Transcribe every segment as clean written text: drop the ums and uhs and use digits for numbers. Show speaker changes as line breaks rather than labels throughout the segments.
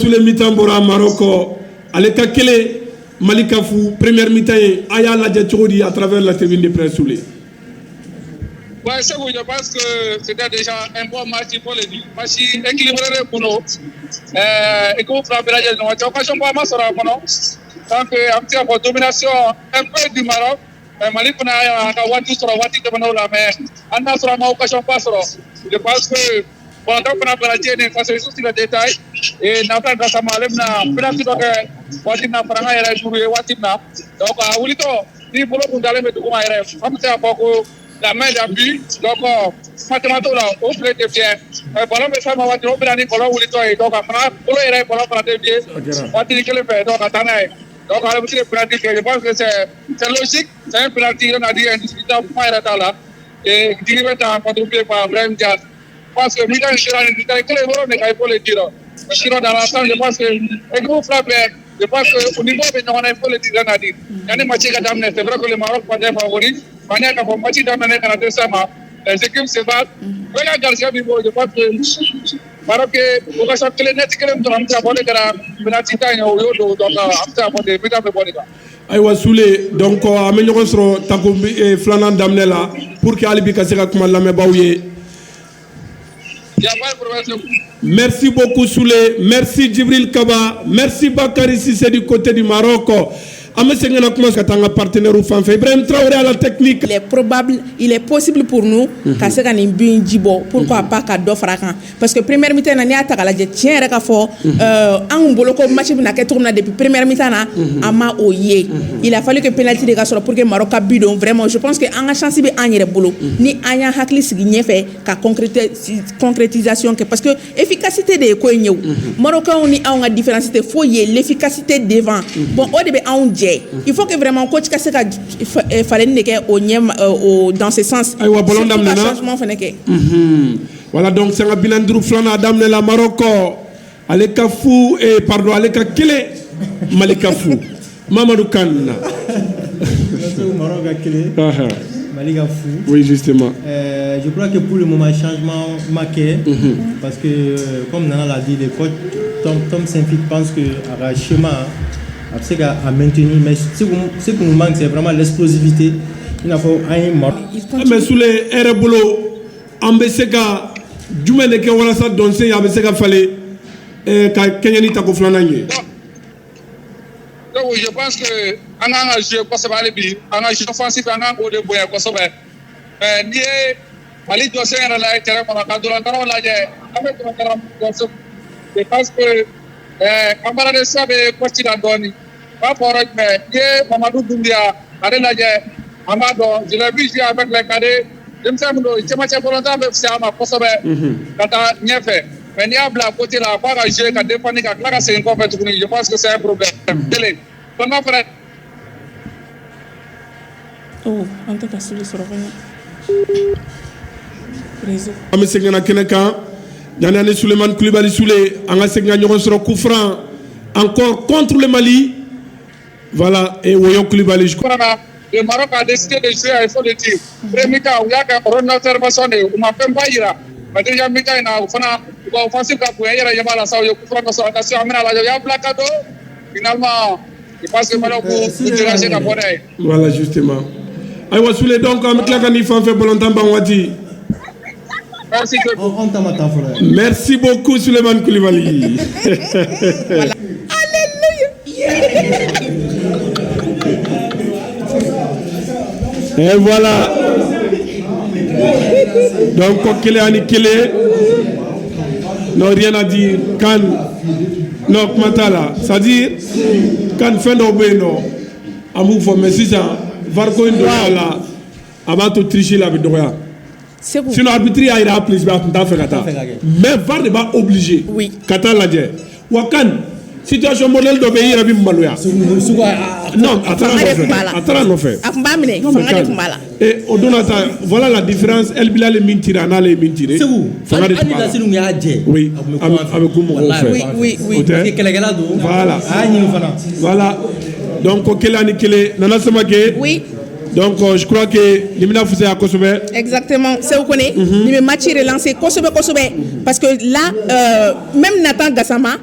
Sur le mi-temps Bora Maroc, avec quelle Malika Fou, première mi-temps, Aya la Djatchoudi à travers la tribune de presse sous les.
Ouais, c'est oui, je pense que c'était déjà un bon match pour les deux. Match équilibré pour nous. Et comme vous rappelez, nous avons occasion pour moi sur la mono. Donc, un petit peu de domination un peu du Maroc. Mali kuna watu sur la wati de Manola, mais on a sur la occasion pas sur. Je pense que pendant qu'on a parlé de face sur le détail et n'a pas grâce à Malem na penalty donc wati na faranga era jouer wati na. Donc, wulito ni bolo kundale metu kuma era. Amte apoko la main d'appui, donc mathématiquement là, on peut être bien. Pendant que ça m'a dit, on peut aller pour le toit, donc après, pour le rêve, pour le bien, on dit que le fait, donc attendez. Donc, à la boutique de pratique, je pense que c'est logique, c'est un pratique, on a dit indiscutable, pour être là, et qui va être contribué par Brahim Diaz. Je pense que Mika Chira, que les euros ne pas le dire. Chira dans l'ensemble, je pense que, et vous frappez, je pense qu'au niveau de nous, on a fait le dire, on a dit. Il y a des matchs qui ont c'est vrai que le Maroc peut être favori. Manière qu'on match dans l'année dans le sama, les équipes se battent. Regarde Garcia Bibo, je pense que Maroc est au cas où les nets qui ont été abonnés à la penalty time au Yodo, donc après abonnés, mais dans le bon état.
Aïwa Soulé, donc améliorons sur Takobi et Flanan Damnela pour que Ali Bikaseka Kumal Lame Baouye. Merci beaucoup Soulé, merci Djibril Kaba, merci Bakary Sissé du côté du Maroc. Partenaire ou Ibrahim Traoré à la technique.
Il est possible pour nous qu'à ce qu'on pourquoi pas qu'à deux fracassants parce que première mi-temps on a attaqué la tiens rek fort en bolo ko match bi na ke tourna depuis première mi-temps na ama oye il a fallu que penalty de gasoro pour que Maroc a bidon vraiment je pense que en a chance bi en yere bolo ni anya hakli sigi ñefé ka concrétisation que parce que efficacité de ko ñew Maroc on ni a différence faut y l'efficacité devant bon au début on il faut que vraiment coach Kasseka fallait dans ce sens.
Voilà donc c'est un bilan de Flana Damne la Maroc. Aleka Fou et pardon Aleka Kile Malika Fou. Mamadou Khan.
Maroc a Kile. Malika Fou.
Oui justement.
Je crois que pour le moment changement marqué parce que comme Nana l'a dit le coach Tom Saint-Fit pense que à schéma à maintenir, mais ce qui nous manque, c'est vraiment l'explosivité. Il faut un mort.
Mais sous les Erebolo, Ambeseka, Djumene Kewalasa Donse, Ambeseka Fale, Kenyani Tako Flananye.
Donc, je pense que on a un jeu Kosovo Alibi, on a un jeu offensif, on a un goal de Boya Kosovo. Mais ni Ali José era la terre pour la cadre, on l'a dit, avec le terrain Kosovo. Je pense que Amara de Sabe Kosti Doni, pas pour être mais Mamadou Doumbia, Adelaide, Amado, je l'ai vu jouer avec les cadets. Je me sens que je m'attends pour longtemps avec Sama Kosovo, Kata Niefe. Mais il y a un côté là, pas à jouer, qu'à défendre, qu'à c'est une compétition. Je pense que c'est un problème. Comment faire?
Oh, on t'a cassé le sort. Réseau.
Ami Segana Keneka. Yanane Souleymane Koulibaly Soulé, en a segné sur coup franc encore contre le Mali. Voilà, et Woyon Koulibaly.
Le Maroc a décidé de jouer, il faut le dire. Premier temps, il y a un observation, on m'a fait pas hier. Mais déjà, il y a un offensif qui a pu y avoir la salle, il y a un coup franc, il y a un placado. Finalement, je pense que Maroc peut déranger la bonne.
Voilà, justement. Aïwa Soulé, donc, avec la Ganifan fait Bolontan Bangwadi. Merci beaucoup, Souleymane Koulibaly.
Voilà. Alléluia.
Et voilà. Donc, Kélé Anikélé. Non, rien à dire. Quand. Non, comment là? C'est-à-dire, quand fin d'obéno, amour, mais si ça, Varko Indola, avant de tricher la vidéo. Sinon, l'arbitre a été appelé, mais VAR n'est pas obligé.
Oui.
Qatar l'a dit. Wakan, situation modèle de pays, il y a une malouya. Non, attends, fait. Et au-delà, voilà la différence. Elle bila les mintira, n'a les mintira.
C'est où?
Oui, avec
oui.
Voilà. Voilà. Donc, Nana Samake.
Oui.
Donc, je crois que Limina Foussé à Kosovo.
Exactement, c'est où qu'on est. Il me match relancé Kosovo. Parce que là, même Nathan Gassama,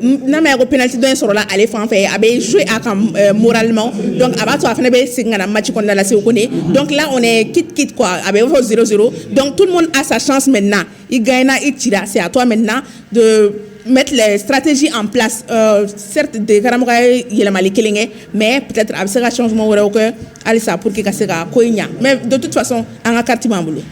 n'a ma ko penalty dɔ in sɔrɔla ale fan fɛ a bɛ jouer a kan moralement donc a b'a to a fana bɛ segin ka na match kɔnɔna la Segu Kone donc là on est quitte quoi a bɛ fɔ 0-0 donc tout le monde a sa chance maintenant il gagne il tira c'est à toi maintenant de mettre les stratégies en place certes de karamɔgɔ ye yɛlɛmali kelen kɛ mais peut-être a bɛ se ka changement wɛrɛw kɛ halisa pour que ka se ka ko in ɲa mais de toute façon an ka carte b'an bolo.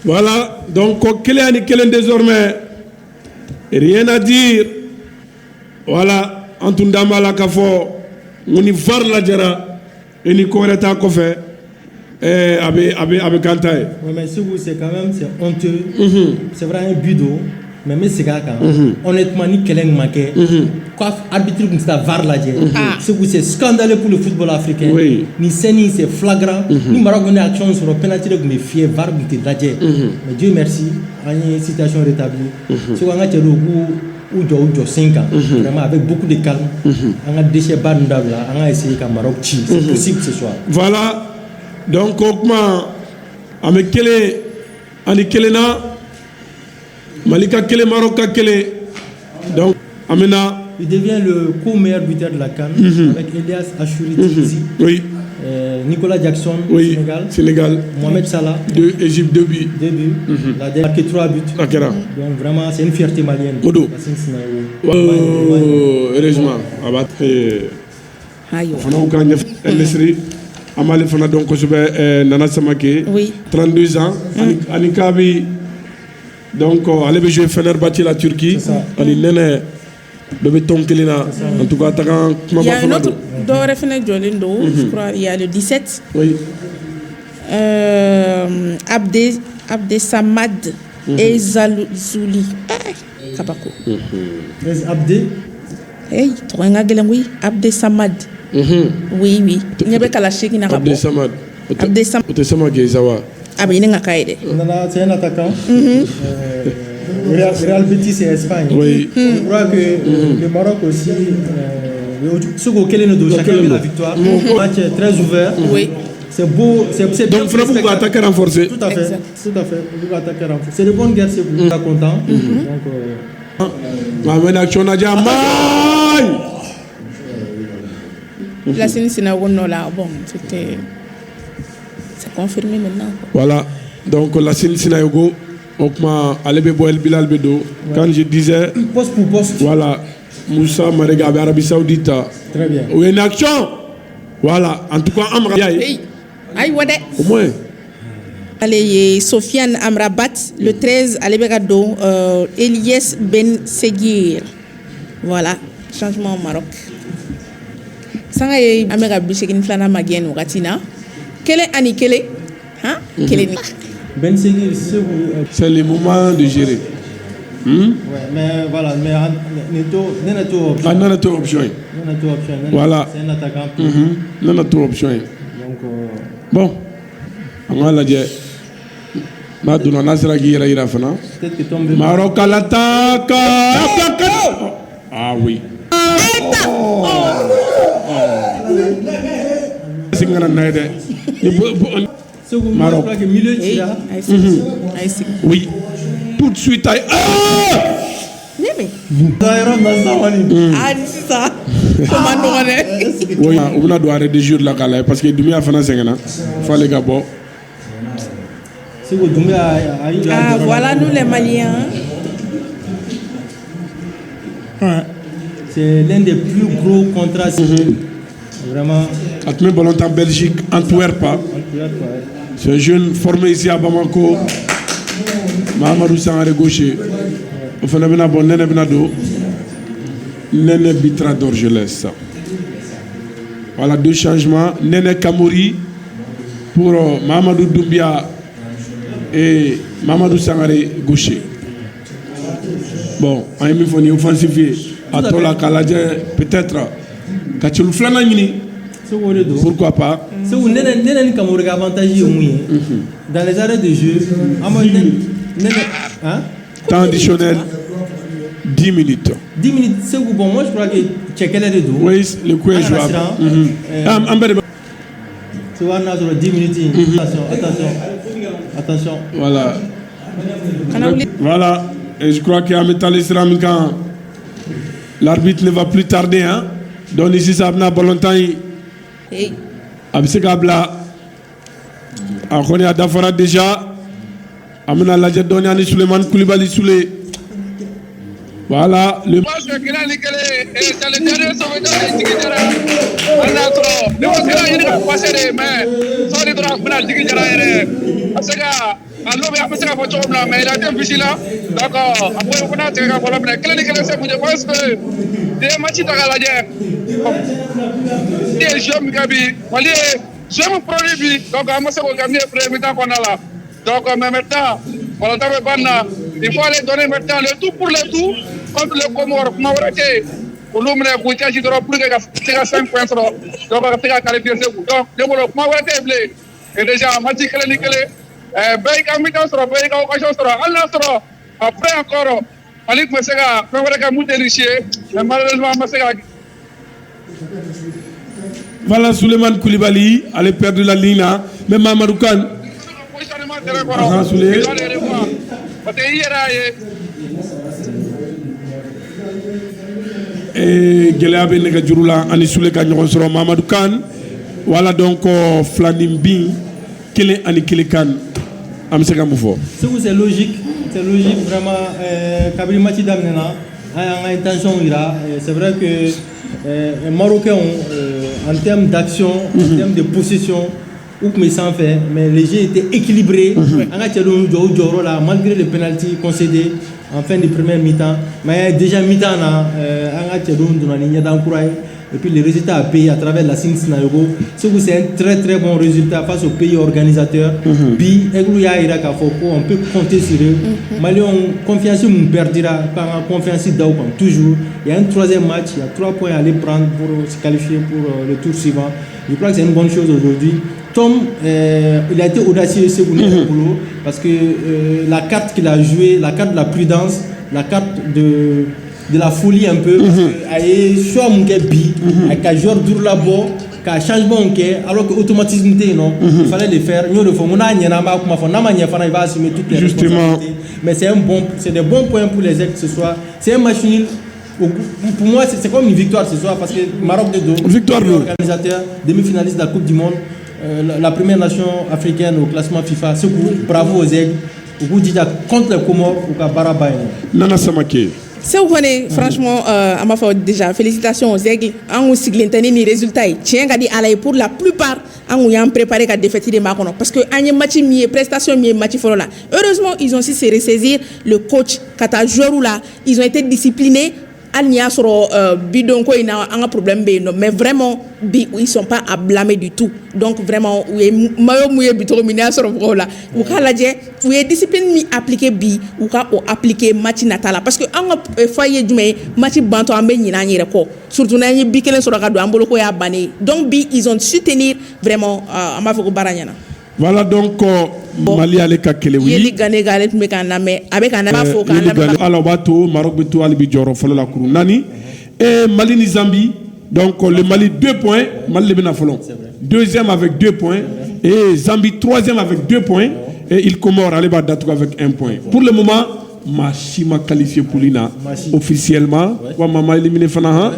Voilà, donc kelen ani kelen désormais rien à dire. Voilà, en tout cas la k'a fɔ mun ni VAR lajɛra et ni ko wɛrɛ t'a kɔfɛ a bɛ kan ta ye.
Oui, mais c'est quand même c'est honteux. C'est vrai un but d'eau. Mais c'est quand honnêtement ni kelen manqué quoi arbitre comme ça VAR lajɛ c'est scandaleux pour le football africain.
Oui.
Ni scène c'est flagrant ni Maroc on a action sur le penalty de me fier VAR me lajɛ mais Dieu merci on y situation rétablie c'est qu'on a tiré ou 5 ans vraiment avec beaucoup de calme on a déchiré bandab là on a essayé qu'à Maroc c'est possible ce soir.
Voilà, donc comment avec kelen ani kelena Malika Kele, Maroc Kele. Donc, Amena.
Il devient le co-meilleur buteur de la CAN avec Elias Achouri Tizi.
Oui.
Nicolas Jackson,
oui. Sénégal.
Mohamed Salah.
De Égypte, 2 buts.
2 buts. Il a marqué 3 buts. Donc vraiment, c'est une fierté malienne.
Modo. Heureusement. Amale Fana donc Nana Samake.
Oui.
32 ans. Anikabi. Donc, allez be jouer Fenerbahçe la Turquie. Allez nene bébé Tom Kelina. En tout cas,
il y a un autre d'or Fene Jolindo. Je crois il y a le 17.
Oui.
Abde Samad et Zouli. Kapako.
Abde.
Hey, tu vois un gars oui. Abde Samad. Oui. Il n'y a pas qu'à la chèque n'a pas.
Abde Samad. Abde Samad Gezawa.
Ah ben il n'est pas caïd.
C'est un attaquant. Real Betis et Espagne.
Oui.
Je crois que le Maroc aussi. Ce qu'auquel nous devons chacun la victoire. Match très ouvert.
Oui.
C'est beau. C'est
donc vraiment vous attaquer renforcé.
Tout à fait. Vous attaquer renforcé. C'est de bonne guerre, c'est vous êtes content. Donc.
Mais action n'a jamais.
La scène c'est là bon c'était. Confirmé maintenant.
Voilà, donc la Sinayogo, Bilal Bedo, quand je disais,
poste pour poste.
Voilà, Moussa Marega, Arabie Saoudite.
Très bien.
Ou une action. Voilà, en tout cas, Amrabat. Au moins.
Allez, Sofiane Amrabat, le 13, Alebegado, Elias Ben Seguir. Voilà, changement au Maroc. Sangaye Amera Bichekin Flana Magien ou Ratina. Quel est Annie Kele? Hein?
Ben Seguir,
c'est le moment de gérer.
Ouais, mais voilà, mais on a tout option.
Voilà.
C'est un attaquant.
On a tout option.
Donc,
bon, on va la dire. Madonna Nasra Gira Irafana.
Peut-être que tombe.
Maroc à l'attaque. Ah oui. Maroc. Oui. Tout de suite. Ah!
c'est ça. Comment on
oui, on a droit de jours là parce que demain à fin il fallait gabo.
Ah voilà nous les Maliens.
C'est l'un des plus gros contrats. Vraiment.
Atme ballon en Belgique, Antwerp. C'est un jeune formé ici à Bamako. Mahamadou Sangaré gaucher. On fait un bon Nene Benado. Nene Bitra d'Orgelès. Voilà deux changements. Nene Kamouri pour Mahamadou Doumbia et Mahamadou Sangaré gaucher. Bon, on a mis une offensive. À Tola Kaladje, peut-être. Kachou Flanagini. Pourquoi pas?
C'est où Nene Kamouri avantage dans les arrêts de jeu.
Temps additionnel 10 minutes.
10 minutes, c'est où bon, moi je crois que checker les deux.
Oui, le coup est jouable.
C'est où on a sur 10 minutes. Attention.
Voilà. Voilà. Et je crois qu'il y a un métal islamique. L'arbitre ne va plus tarder, hein. Donc ici, ça va pas longtemps. Abseka Bla. On connaît à Dafara déjà. Amena Ladja Doniani Suleiman Koulibaly Soulé. Voilà.
Je pense que c'est le dernier sauveteur de Tigidjara. On a trop. Le Mosquera, il a passé les mains. Sans les droits, on a Tigidjara. Parce que, à l'homme, il a passé la photo, mais il a été vigilant. Donc, après, on a tiré la photo. Je pense que des matchs de la guerre. Des jeunes Gabi. Je me produis. Donc, à moi, c'est le premier temps qu'on a là. Donc, mais maintenant, il faut aller donner maintenant le tout pour le tout contre le Comore. Pour nous, pour que je plus que 5 points. Donc, on va qualifier. Donc, et déjà, match après encore, Malik Masega, malheureusement, Masega.
Voilà, Suleiman Koulibaly allait perdre la ligne, mais Mamadou Kane. Et Geleabe Negajurula, Anissoule Kanyosro, Mamadou Kane. Voilà donc Flanimbi, Kele Anikele Kane.
C'est logique vraiment. Kabri Mati Damnena a intention ira. C'est vrai que les Marocains en termes d'action, en termes de possession, mais les jeux étaient équilibrés. Malgré les pénaltys concédés en fin de première mi-temps, mais déjà mi-temps et puis le résultat a payé à travers la Sins Nayogo. C'est un très très bon résultat face au pays organisateur. Bi on peut compter sur eux. Malion confiance nous perdira par confiance d'Aupam toujours. Il y a un troisième match, il y a 3 points à aller prendre pour se qualifier pour le tour suivant. Je crois que c'est une bonne chose aujourd'hui. Tom, il a été audacieux ce boulot parce que la carte qu'il a jouée, la carte de la prudence, la carte de la folie un peu, parce que soit mon bi, avec un joueur dur là-bas, qu'un changement alors que automatiquement il fallait le faire. Nous le faisons, il va assumer toutes les responsabilités. Mais c'est des bons points pour les aides ce soir. C'est un match nul. Pour moi, c'est comme une victoire ce soir parce que Maroc de dos, organisateur, demi-finaliste de la Coupe du Monde, la première nation africaine au classement FIFA. Bravo aux aigles. Contre les Comores ou Barabaï.
Nana Samake.
C'est vrai, franchement, à ma foi déjà, félicitations aux aigles. On a aussi les résultats. Tiens, pour la plupart, on a préparé la défaite de Maroc. Parce que on match prestation match là. Heureusement, ils ont aussi se ressaisir. Le coach, Kata joueur là, ils ont été disciplinés. Il y a un problème, mais vraiment, ils ne sont pas à blâmer du tout. Donc, vraiment, vous avez discipline appliqué ou appliqué match natala. Parce que on foyer du match banto ambe ni surtout na ni bi kelen sura ka do amboloko ya bané. Donc ils ont su tenir vraiment amafoko baranyana.
Voilà donc Mali aleka kelewi.
Yeli gane galet me kana me avec un afo kana.
Alors bato Maroc beto alibi joro folo la kuru nani et Mali ni Zambie. Donc le Mali 2 points, Mali le Benafolo. Deuxième avec 2 points et Zambie troisième avec 2 points et il Comore allez battre avec 1 point. Pour le moment Machima qualifié pour l'INA officiellement. Wa mama éliminé fana ha.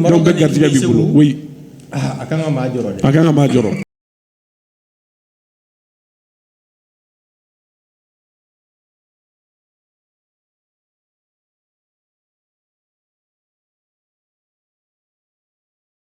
Donc gardien bibolo. Oui.
Akanga majoro.
Akanga majoro.